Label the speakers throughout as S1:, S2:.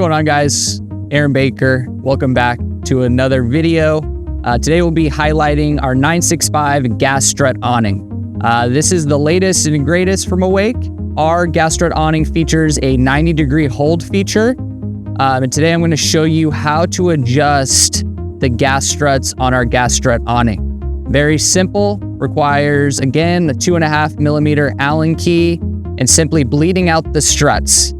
S1: going on, guys? Aaron Baker. Welcome back to another video. Today we'll be highlighting our 965 Gas Strut Awning. This is the latest and greatest from Awake. Our Gas Strut Awning features a 90-degree hold feature. And today I'm going to show you how to adjust the gas struts on our Gas Strut Awning. Very simple, requires, again, a 2.5 millimeter Allen key and simply bleeding out the struts.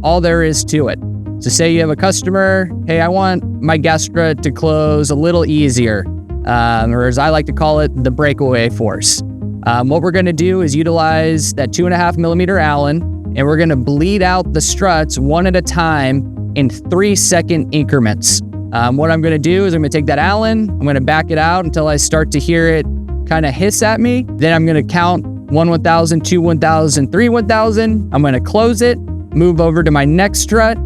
S1: All there is to it. So say you have a customer, hey, I want my gas strut to close a little easier, or as I like to call it, the breakaway force. What we're gonna do is utilize that 2.5 millimeter Allen, and we're gonna bleed out the struts one at a time in 3-second increments. What I'm gonna do is I'm gonna take that Allen, I'm gonna back it out until I start to hear it kind of hiss at me. Then I'm gonna count 1 1000, 2 1000, 3 1000. I'm gonna close it, move over to my next strut,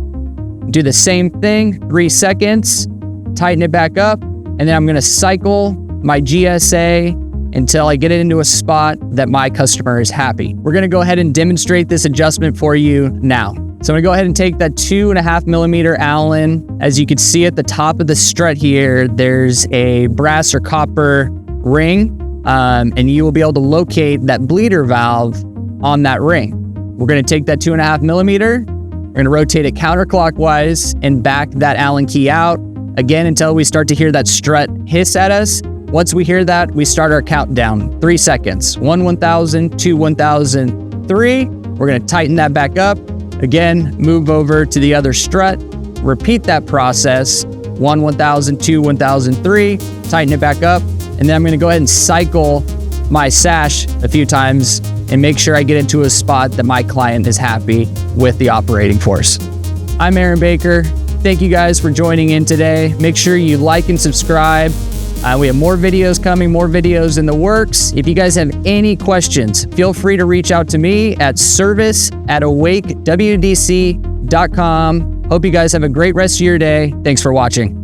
S1: do the same thing, 3 seconds, tighten it back up, and then I'm gonna cycle my GSA until I get it into a spot that my customer is happy. We're gonna go ahead and demonstrate this adjustment for you now. So I'm gonna go ahead and take that 2.5 millimeter Allen. As you can see at the top of the strut here, there's a brass or copper ring, and you will be able to locate that bleeder valve on that ring. We're gonna take that 2.5 millimeter, we're gonna rotate it counterclockwise and back that Allen key out, again, until we start to hear that strut hiss at us. Once we hear that, we start our countdown, 3 seconds. 1 1000, 2 1000, 3. We're gonna tighten that back up. Again, move over to the other strut, repeat that process, 1 1000, 2 1000, 3, tighten it back up, and then I'm gonna go ahead and cycle my sash a few times and make sure I get into a spot that my client is happy with the operating force. I'm Aaron Baker. Thank you guys for joining in today. Make sure you like and subscribe. We have more videos coming, more videos in the works. If you guys have any questions, feel free to reach out to me at service@awakewdc.com. Hope you guys have a great rest of your day. Thanks for watching.